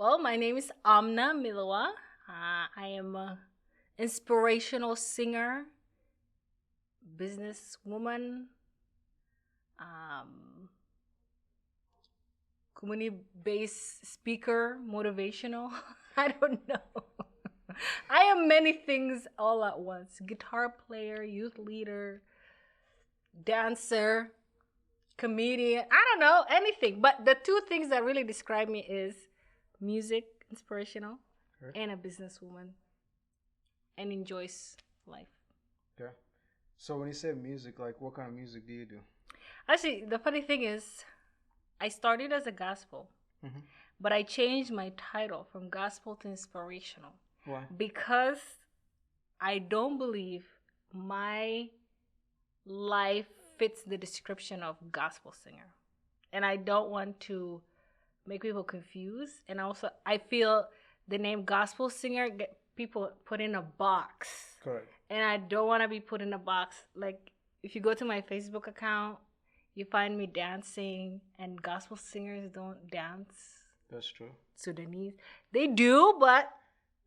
Well, my name is Amna Milawa. I am an inspirational singer, businesswoman, um, community-based speaker, motivational. I don't know. I am many things all at once. Guitar player, youth leader, dancer, comedian. I don't know, anything. But the two things that really describe me is music, inspirational, Okay. and a businesswoman, and enjoys life. Okay. So when you say music, like what kind of music do you do? Actually, the funny thing is, I started as a gospel, Mhm. but I changed my title from gospel to inspirational Why? because I don't believe my life fits the description of gospel singer. And I don't want to make people confused. And also, I feel the name gospel singer get people put in a box. Correct. And I don't want to be put in a box. Like, if you go to my Facebook account, you find me dancing, and gospel singers don't dance. That's true. Sudanese, they do, but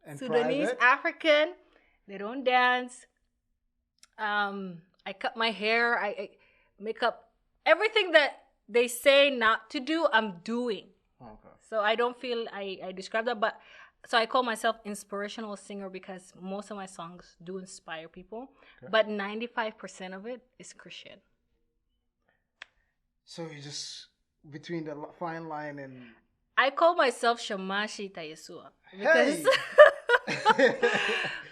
And Sudanese, private? African, they don't dance. I cut my hair, I make up everything that they say not to do, I'm doing. Oh, okay. So I don't feel I describe that, but so I call myself inspirational singer because most of my songs do inspire people, Okay. but 95% of it is Christian. So you just between the fine line and I call myself Shamashi Tayesua because Hey!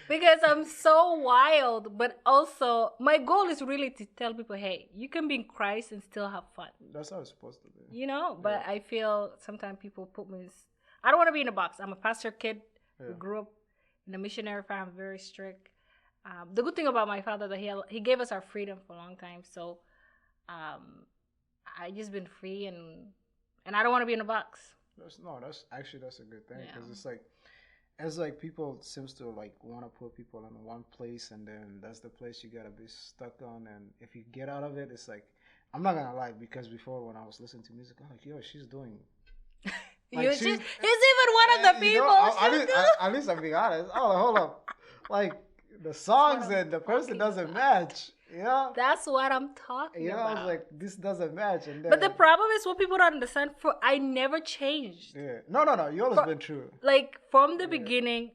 because I'm so wild, but also my goal is really to tell people, hey, you can be in Christ and still have fun. That's how it's supposed to be. You know, but Yeah. I feel sometimes people put me. I don't want to be in a box. I'm a pastor kid who Yeah. grew up in a missionary family, very strict. The good thing about my father that he gave us our freedom for a long time, so I just been free and I don't want to be in a box. That's a good thing because Yeah. it's like people seems to like want to put people in one place and then that's the place you gotta be stuck on, and if you get out of it, it's like I'm not gonna lie, because before when I was listening to music, I'm like, yo, she's doing like He's even one of the you know, people. at least I'm being honest. Oh, hold up, like the songs I'm and the person talking doesn't about. match. You know, That's what I'm talking you know, I about. was like, this doesn't match, and then But the problem is what people don't understand. For I never changed. yeah, no, you always been true. Like from the Yeah. beginning,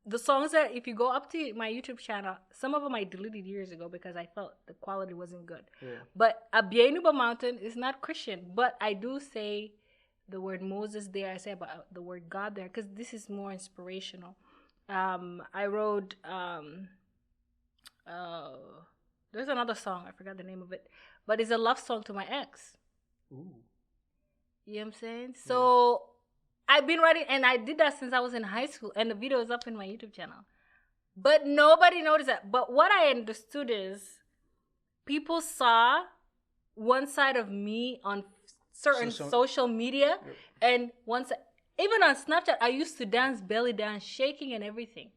the songs that if you go up to my YouTube channel, some of them I deleted years ago because I felt the quality wasn't good. Yeah. But Abienuba Mountain is not Christian, but I do say the word Moses there. I say about the word God there because this is more inspirational. I wrote there's another song, I forgot the name of it, but it's a love song to my ex. Ooh. You know what I'm saying? So I've been writing, and I did that since I was in high school, and the video is up in my YouTube channel. But nobody noticed that. But what I understood is people saw one side of me on certain social media, Yep. and even on Snapchat, I used to dance belly dance, shaking and everything.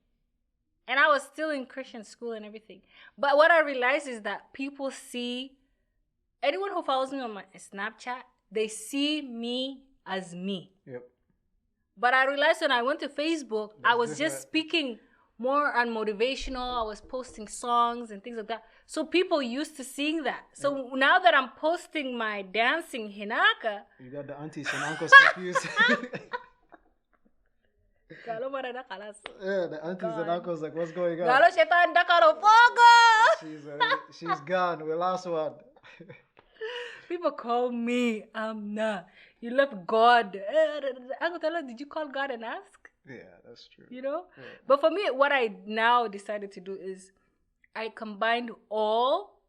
And I was still in Christian school and everything. But what I realized is that people see, anyone who follows me on my Snapchat, they see me as me. Yep. But I realized when I went to Facebook, I That's was different. just speaking more on motivational. I was posting songs and things like that. So people used to seeing that. So now that I'm posting my dancing hinaka, You got the aunties and uncles confused. Galo marana kalas. Yeah, the aunties and God. uncles like, what's going on? Galo shetan dakaro fogo. She's gone. We lost one. People call me Amna. You left God. Uncle Tala, did you call God and ask? Yeah, that's true. You know? Yeah. But for me, what I now decided to do is I combined all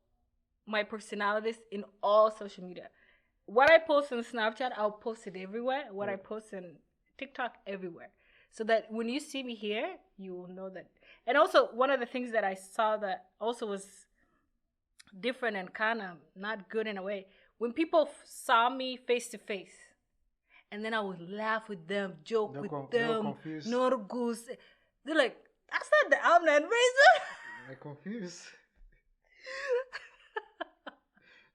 my personalities in all social media. What I post on Snapchat, I'll post it everywhere. What I post on TikTok, everywhere. So that when you see me here, you will know that. And also, one of the things that I saw that also was different and kind of not good in a way, when people saw me face to face, and then I would laugh with them, joke They're with they're them, confused. Norgus. They're like, that's not the Amna and Razor. They're confused.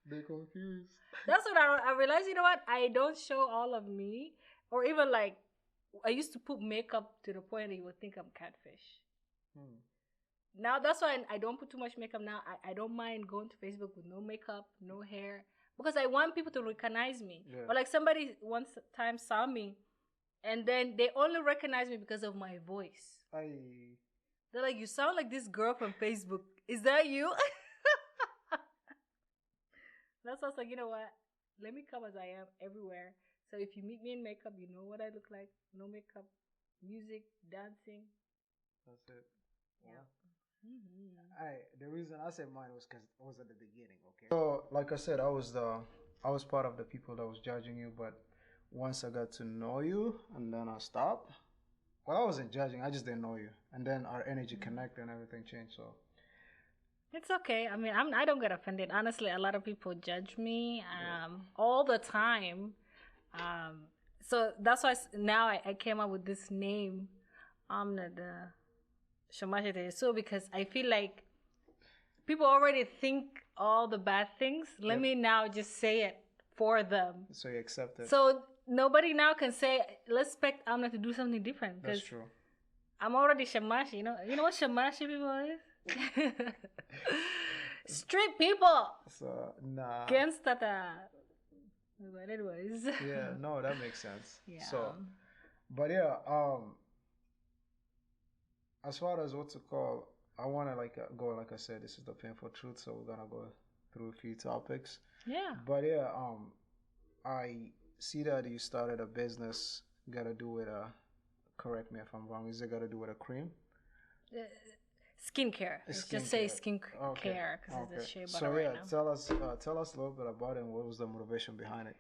They're confused. That's when I realized, you know what? I don't show all of me, or even like I used to put makeup to the point that you would think I'm catfish. Hmm. Now that's why I don't put too much makeup now. I don't mind going to Facebook with no makeup, no hair, because I want people to recognize me. Yeah. Or like somebody one time saw me, and then they only recognize me because of my voice. They're like, "You sound like this girl from Facebook. Is that you?" That's why I was like, you know what? Let me come as I am everywhere. So if you meet me in makeup, you know what I look like. No makeup, music, dancing. That's it. Yeah. Wow. Mm-hmm. The reason I said mine was because I was at the beginning. Okay. So, like I said, I was part of the people that was judging you, but once I got to know you, and then I stopped. Well, I wasn't judging. I just didn't know you, and then our energy connected and everything changed. So. It's okay. I mean, I don't get offended. Honestly, a lot of people judge me Yeah. all the time. So that's why now I came up with this name, Amna the Shamashite. So because I feel like people already think all the bad things. Let Yep. me now just say it for them. So you accept it. So nobody now can say, let's expect Amna to do something different. That's true. I'm already Shamashi, you know. You know what Shamashi people is? Street people. So nah. Gangsta. But anyways. Yeah, no, that makes sense. Yeah. So, but yeah, as far as what to call, I want to go, like I said, this is the painful truth, so we're gonna go through a few topics. Yeah. But yeah, I see that you started a business. Got to do with correct me if I'm wrong. Is it got to do with a cream? Skincare. Let's just say skincare because it's the shea butter so right yeah, now. tell us a little bit about it and what was the motivation behind it.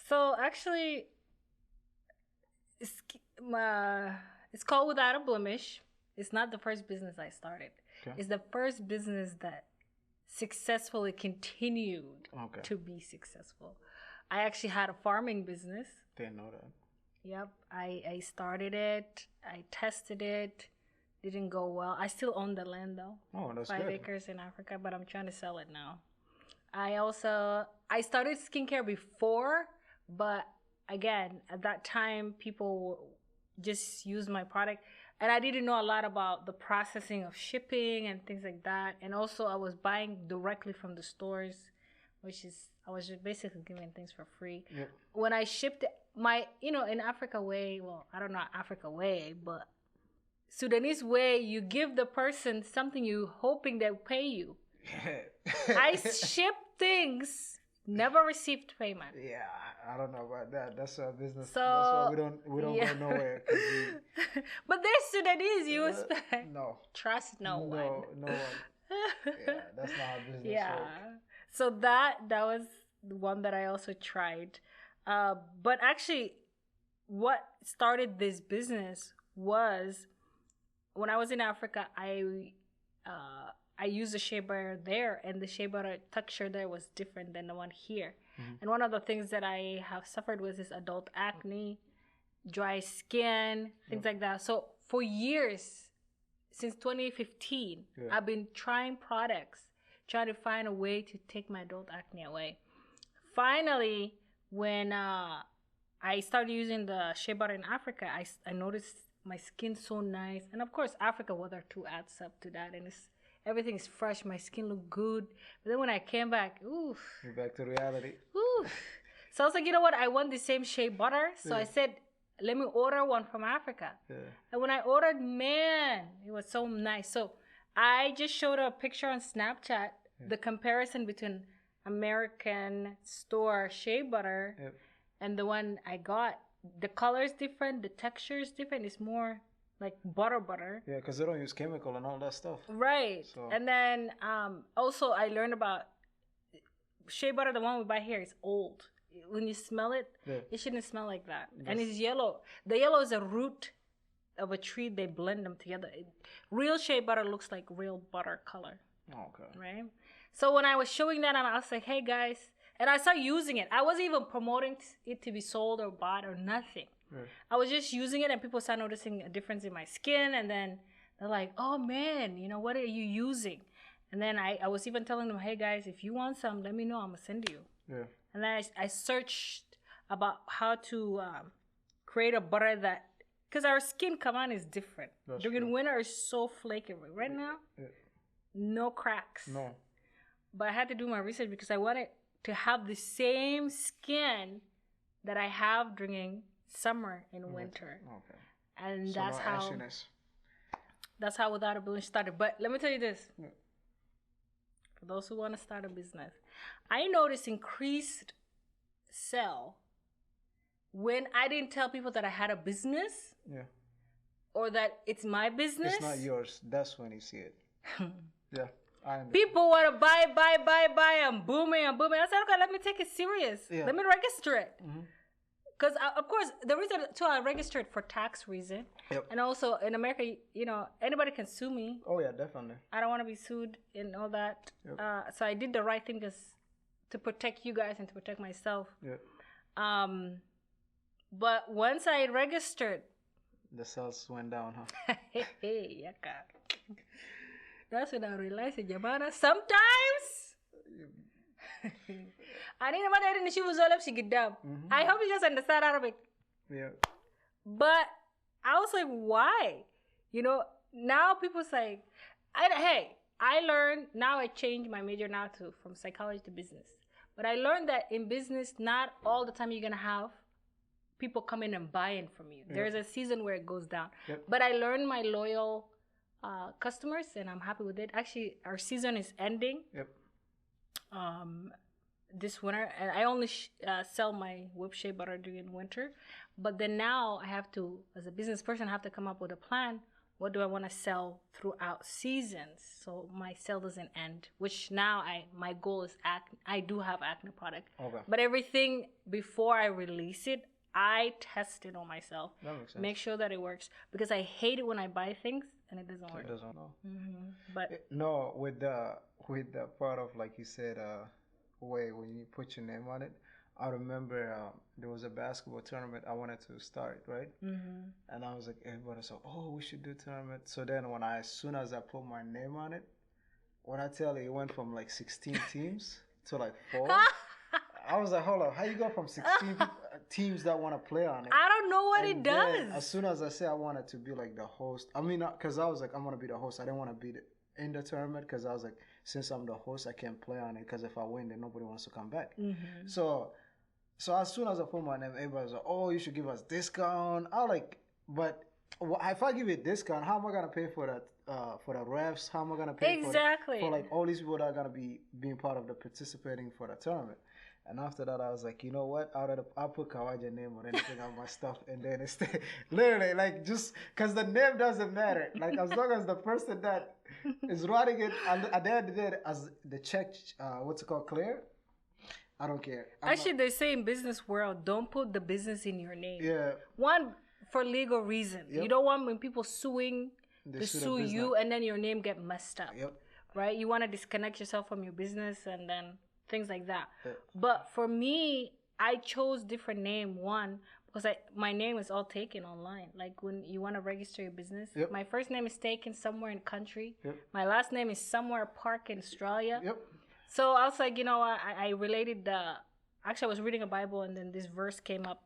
So actually, it's called Without a Blemish. It's not the first business I started. Okay. It's the first business that successfully continued to be successful. I actually had a farming business. Didn't know that. Yep. I started it. I tested it. Didn't go well. I still own the land though. Oh, that's 5 good. acres in Africa, but I'm trying to sell it now. I started skincare before, but again, at that time, people just used my product. And I didn't know a lot about the processing of shipping and things like that. And also, I was buying directly from the stores, I was just basically giving things for free. Yep. When I shipped in Africa way, well, I don't know Africa way, but Sudanese way, you give the person something you hoping they'll pay you. I ship things, never received payment. Yeah, I don't know about that. That's our business. So, that's why we don't go nowhere. But there's Sudanese, you expect. No. Trust no one. No one. Yeah, that's not how business works. So that was the one that I also tried. But actually, what started this business was when I was in Africa, I used the shea butter there, and the shea butter texture there was different than the one here. Mm-hmm. And one of the things that I have suffered was this adult acne, dry skin, things like that. So for years, since 2015, I've been trying products, trying to find a way to take my adult acne away. Finally, when I started using the shea butter in Africa, I noticed my skin so nice. And of course, Africa weather too adds up to that. And everything is fresh. My skin looked good. But then when I came back, oof. You're back to reality. Oof. So I was like, you know what? I want the same shea butter. So I said, let me order one from Africa. Yeah. And when I ordered, man, it was so nice. So I just showed a picture on Snapchat, the comparison between American store shea butter and the one I got. The color is different, the texture is different. It's more like butter. Yeah, because they don't use chemical and all that stuff. Right. So. And then also I learned about shea butter. The one we buy here is old. When you smell it, it shouldn't smell like that. And it's yellow. The yellow is a root of a tree. They blend them together. Real shea butter looks like real butter color. Okay. Right? So when I was showing that, I was like, hey guys, and I started using it. I wasn't even promoting it to be sold or bought or nothing. Right. I was just using it, and people started noticing a difference in my skin. And then they're like, oh man, what are you using? And then I was even telling them, hey guys, if you want some, let me know. I'm going to send you. Yeah. And then I searched about how to create a butter that because our skin come on is different. That's During true. winter, it's so flaky. Right now, Yeah. no cracks. No. But I had to do my research because I wanted to have the same skin that I have during summer and winter. Okay. And So that's no how ashiness. that's how Without a Balloon started. But let me tell you this. Yeah. For those who want to start a business, I noticed increased sell when I didn't tell people that I had a business Yeah. or that it's my business. It's not yours. That's when you see it. Yeah. I understand. People want to buy. I'm booming. I said, okay, let me take it serious. Yeah. Let me register it. Mm-hmm. Because, of course, the reason, too, I registered for tax reason. Yep. And also, in America, you know, anybody can sue me. Oh yeah, definitely. I don't want to be sued and all that. Yep. So I did the right thing to protect you guys and to protect myself. Yeah. But once I registered, The sales went down, huh? hey, yaka. That's when I realized, Jamana, sometimes I didn't know that she was all up, she get down. I hope you guys understand Arabic. Yeah. But I was like, why? You know, now people's like, I learned, now I changed my major now from psychology to business. But I learned that in business, not all the time you're going to have people come in and buying from you. Yep. There's a season where it goes down. Yep. But I learned my loyal customers, and I'm happy with it. Actually, our season is ending. Yep. This winter, and I only sell my whip shea butter during winter. But then now I have to, as a business person, I have to come up with a plan. What do I want to sell throughout seasons so my sale doesn't end? Which now my goal is acne. I do have acne product, Okay. but everything before I release it, I test it on myself. That makes sense. Make sure that it works, because I hate it when I buy things and it doesn't work. It doesn't know. But No, with the part of, like you said, way when you put your name on it. I remember there was a basketball tournament I wanted to start, right? And I was like, everybody said, "Oh, we should do tournament." So then, as soon as I put my name on it, when I tell you, it went from like 16 teams to like 4. I was like, hold on, how you go from 16 teams that want to play on it? I don't know what And it then, does. as soon as I said I wanted to be like the host, I mean, because I was like, I'm gonna be the host. I didn't want to be in the tournament because I was like, since I'm the host, I can't play on it because if I win, then nobody wants to come back. So as soon as I put my name, everybody's like, "Oh, you should give us discount." I like, but if I give you a discount, how am I gonna pay for that? For the refs, how am I gonna pay for like all these people that are gonna be being part of the participating for the tournament? And after that, I was like, you know what? I'll put Kawaja name or anything on my stuff, and then it's literally like just because the name doesn't matter. Like as long as the person that is writing it at the end of the day, as the check, what's it called, clear. I don't care. Actually, they say in business world, don't put the business in your name. Yeah. One, for legal reason. Yep. You don't want when people suing, They to sue the sue business. you and then your name get messed up. Yep. Right? You want to disconnect yourself from your business and then things like that. Yep. But for me, I chose different name. One, because my name is all taken online. Like when you want to register your business, Yep. my first name is taken somewhere in country. Yep. My last name is somewhere park in Australia. Yep. So I was like, you know, I related actually I was reading a Bible and then this verse came up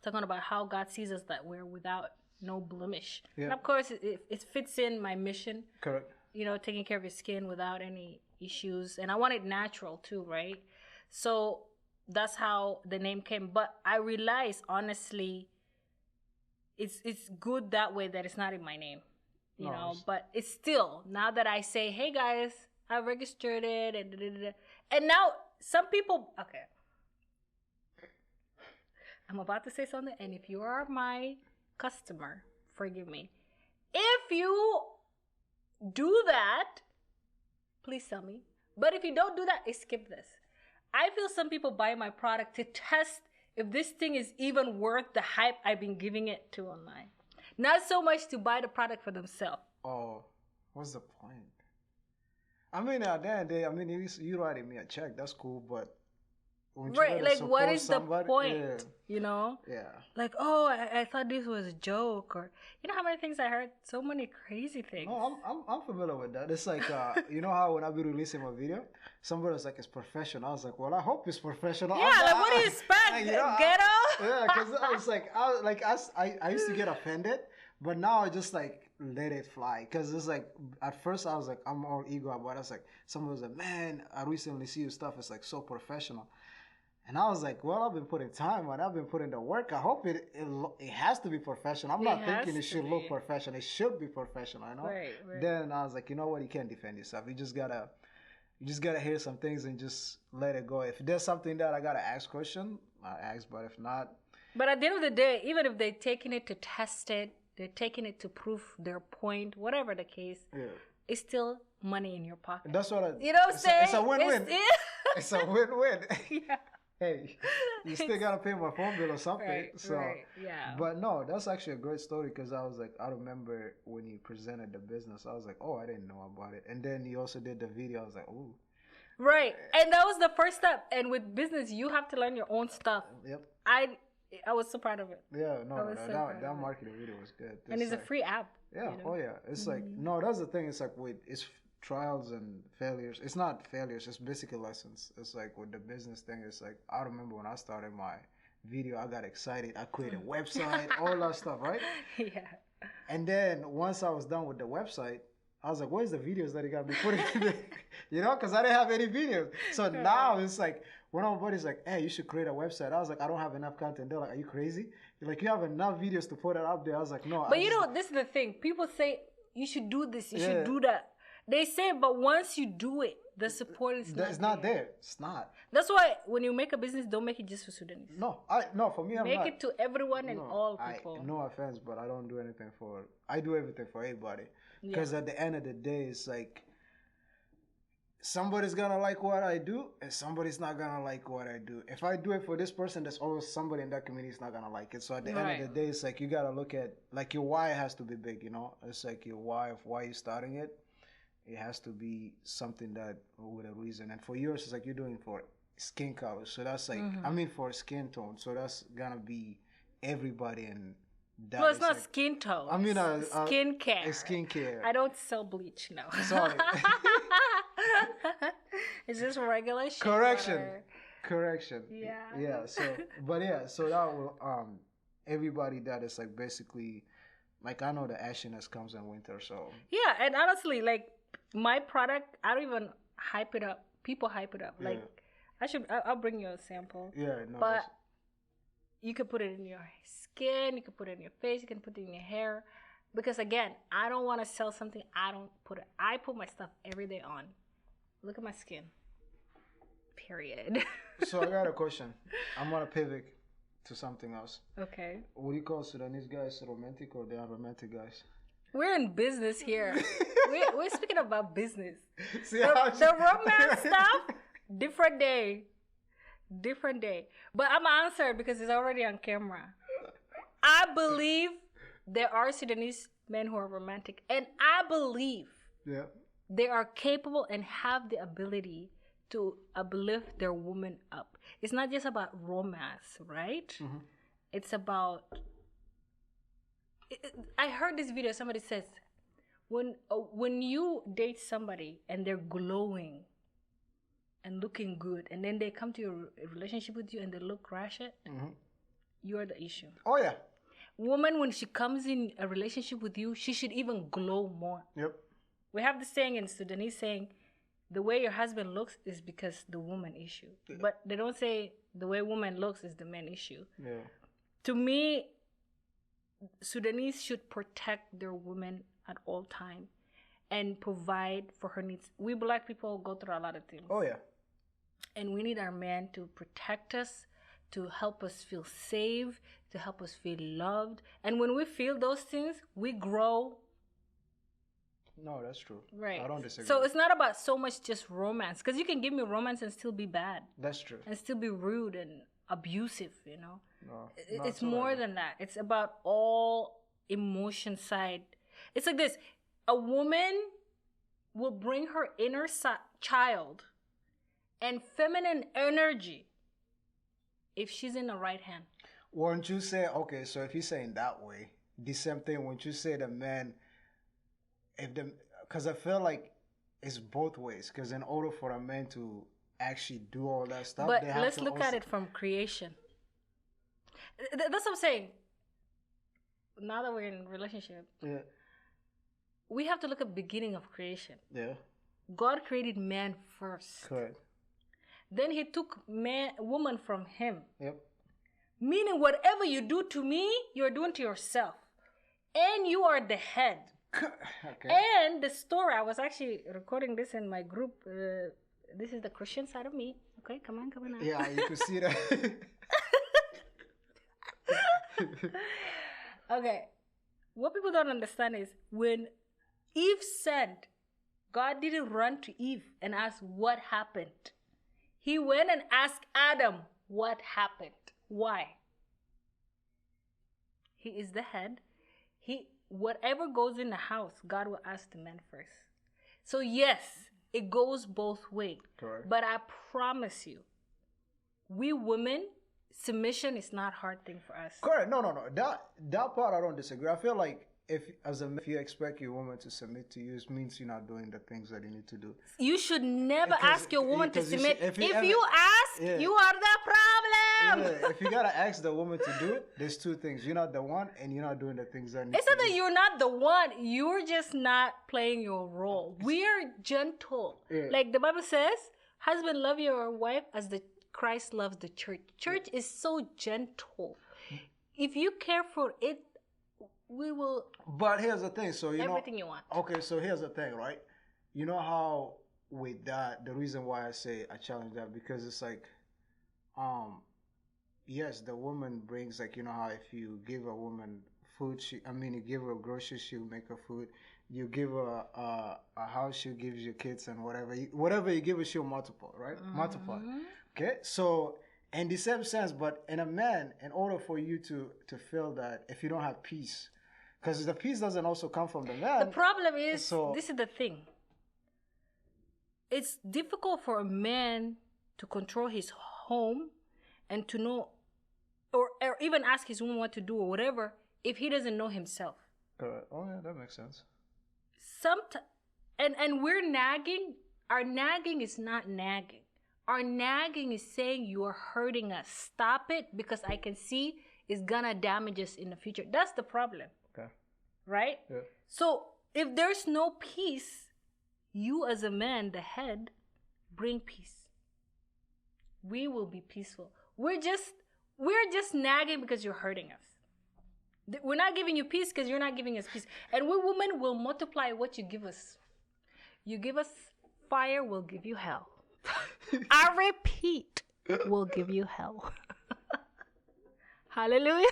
talking about how God sees us that we're without no blemish. Yeah. And of course it fits in my mission, Correct. you know, taking care of your skin without any issues. And I want it natural too, right? So that's how the name came. But I realized honestly it's good that way that it's not in my name. You know, but it's still, now that I say, hey guys, I registered it and now some people, okay, I'm about to say something, and if you are my customer, forgive me. If you do that, please tell me. But if you don't do that, skip this. I feel some people buy my product to test if this thing is even worth the hype I've been giving it to online. Not so much to buy the product for themselves. Oh, what's the point? I mean, at the end of the day, I mean, you writing me a check, that's cool, but when you Right, gotta like what support is the somebody, point? You know? yeah. Like, oh, I thought this was a joke, or you know how many things I heard? So many crazy things. No, I'm familiar with that. It's like you know how when I be releasing my video, somebody was like it's professional. I was like, well, I hope it's professional. Yeah, like what do you expect? you know, Ghetto? yeah, because I was like, I used to get offended, but now I just like let it fly. Because it's like at first I was like I'm all ego about it. I was like, someone was like, man, I recently see your stuff. It's like so professional. And I was like, well, I've been putting time on it. I've been putting the work. I hope it has to be professional. I'm not thinking it should look professional. It should be professional, you know? Right, right. Then I was like, you know what? You can't defend yourself. You just gotta hear some things and just let it go. If there's something that I gotta ask question, I ask. But if not, But at the end of the day, even if they're taking it to test it, they're taking it to prove their point, whatever the case, yeah. it's still money in your pocket. That's what I. You know what I'm saying? It's a win-win. It's a win-win. Yeah. Hey, you still gotta pay my phone bill or something. Right, so, right, yeah. But no, that's actually a great story because I was like, I remember when you presented the business, I was like, oh, I didn't know about it. And then you also did the video. I was like, ooh. Right, and that was the first step. And with business, you have to learn your own stuff. Yep. I was so proud of it. Yeah, no, was so proud that of it. marketing video was good. And it's a like, free app. yeah, you know? oh yeah. It's like no, that's the thing. It's like with it's trials and failures. It's not failures. It's basically lessons. It's like with the business thing. It's like I remember when I started my video, I got excited. I created a website, all that stuff, right? Yeah. And then once I was done with the website, I was like, "Where's the videos that you got me putting in there?" You know, because I didn't have any videos. So now it's like one of my buddies like, "Hey, you should create a website." I was like, "I don't have enough content." They're like, "Are you crazy? You're like, you have enough videos to put it up there." I was like, "No." But you know, this is the thing. People say you should do this, you should do that. They say, but once you do it, the support is it's not there. It's not. That's why when you make a business, don't make it just for Sudanese. No, for me, I'm make not. it to everyone and all people. No offense, but I don't do anything for. I do everything for everybody. Because at the end of the day, it's like somebody's gonna like what I do, and somebody's not gonna like what I do. If I do it for this person, there's always somebody in that community is not gonna like it. So at the end of the day, it's like you gotta look at like your why has to be big. You know, it's like your why of why you're starting it. It has to be something that with a reason. And for yours, it's like you're doing for skin color. So that's like, I mean, for skin tone. So that's gonna be everybody. And that well, it's not like, skin tone. I mean, skincare. Skincare. I don't sell bleach now. Sorry. It's just regular shea Correction. Yeah. Yeah. So that will everybody that is like basically. Like, I know the ashiness comes in winter, so... Yeah, and honestly, like, my product, I don't even hype it up. People hype it up. Like, I'll bring you a sample. Yeah, no. But you can put it in your skin, you can put it in your face, you can put it in your hair. Because, again, I don't want to sell something I don't put it. I put my stuff every day on. Look at my skin. Period. So, I got a question. I'm going to pivot to something else. Okay. What do you call Sudanese guys, romantic or they are romantic guys? We're in business here. we're speaking about business. See the romance stuff, different day. But I'm answered because it's already on camera. I believe there are Sudanese men who are romantic, and I believe they are capable and have the ability to uplift their woman up. It's not just about romance, right? Mm-hmm. It's about... I heard this video, somebody says, when you date somebody and they're glowing and looking good, and then they come to your relationship with you and they look ratchet, you're the issue. Oh, yeah. Woman, when she comes in a relationship with you, she should even glow more. Yep. We have this saying in Sudanese saying, the way your husband looks is because the woman issue. Yeah. But they don't say the way woman looks is the man issue. Yeah. To me, Sudanese should protect their women at all time and provide for her needs. We black people go through a lot of things. Oh, yeah. And we need our men to protect us, to help us feel safe, to help us feel loved. And when we feel those things, we grow. No, that's true. Right. I don't disagree. So it's not about so much just romance, because you can give me romance and still be bad. That's true. And still be rude and abusive, you know. No, it's more than that. It's about all emotion side. It's like this. A woman will bring her inner child and feminine energy if she's in the right hand. Won't you say, okay, so if you're saying that way, the same thing, won't you say the man, if the, because I feel like it's both ways, because in order for a man to actually do all that stuff, But they have let's to look also, at it from creation. That's what I'm saying. Now that we're in a relationship, Yeah, we have to look at beginning of creation. yeah, God created man first. correct. Then he took woman from him. Yep. Meaning whatever you do to me, you're doing to yourself. And you are the head. Okay. And the story, I was actually recording this in my group. This is the Christian side of me. Okay, come on now. Yeah, you can see that. Okay. What people don't understand is when Eve sinned, God didn't run to Eve and ask what happened. He went and asked Adam what happened. Why? He is the head. Whatever goes in the house, God will ask the man first. So yes, it goes both ways. Correct. But I promise you, we women, submission is not a hard thing for us. Correct. No. That part I don't disagree. I feel like if you expect your woman to submit to you, it means you're not doing the things that you need to do. You should never ask your woman to submit. If you ask, yeah. you are the problem. Yeah, if you gotta ask the woman to do it, there's two things. You're not the one, and you're not doing the things that need It's to not that do. you're not the one. You're just not playing your role. We are gentle. Yeah. Like the Bible says, husband, love your wife as the Christ loves the church. Church is so gentle. If you care for it, we will But here's the thing. So everything you want. Okay, so here's the thing, right? You know how with that, the reason why I say I challenge that, because it's like, yes, the woman brings, like, you know how if you give a woman food, you give her groceries, she'll make her food. You give her a house, she'll give you kids and whatever you give her, she'll multiply, right? Multiply. Okay, so in the same sense, but in a man, in order for you to feel that, if you don't have peace, because the peace doesn't also come from the man. The problem is, this is the thing. It's difficult for a man to control his home and to know, or even ask his woman what to do or whatever, if he doesn't know himself. Correct. Oh yeah, that makes sense. And we're nagging. Our nagging is not nagging. Our nagging is saying you are hurting us. Stop it, because I can see it's gonna damage us in the future. That's the problem. Okay. Right? Yeah. So if there's no peace, you as a man, the head, bring peace. We will be peaceful. We're just nagging because you're hurting us. We're not giving you peace because you're not giving us peace. And we women will multiply what you give us. You give us fire, we'll give you hell. I repeat, we'll give you hell. Hallelujah.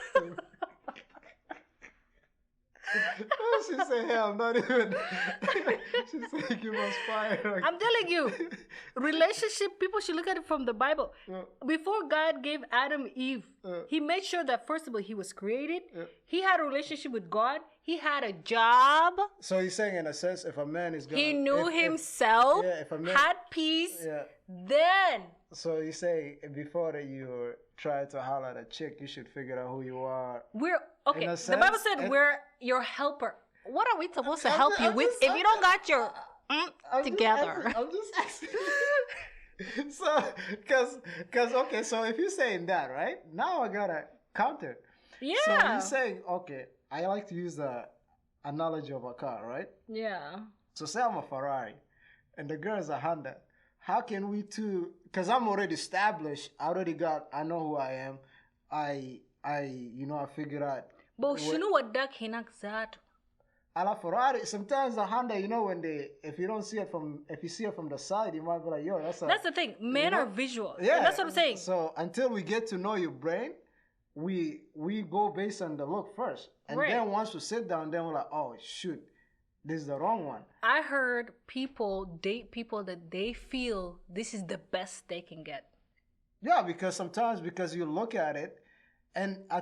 She said, hell, not even. She said, give us fire. I'm telling you, relationship, people should look at it from the Bible. Before God gave Adam Eve, he made sure that, first of all, he was created. He had a relationship with God. He had a job. So he's saying, in a sense, if a man is going to... He knew himself, had peace, then... So you say, before that you try to holler at a chick, you should figure out who you are. Okay, the Bible said we're your helper. What are we supposed to help you with if you don't got your together? I'm just asking. So, because, okay, so if you're saying that, right? Now I got to counter. Yeah. So you're saying, okay, I like to use the analogy of a car, right? Yeah. So say I'm a Ferrari and the girl is a Honda. How can we two, because I'm already established, I know who I am. I figured out. But you know what that exact? A la Ferrari, sometimes the Honda, if you see it from the side, you might be like, yo, that's the thing. Men are visual. Yeah. That's what I'm saying. So until we get to know your brain, we go based on the look first. And then once we sit down, then we're like, oh, shoot, this is the wrong one. I heard people date people that they feel this is the best they can get. Yeah, because sometimes you look at it, and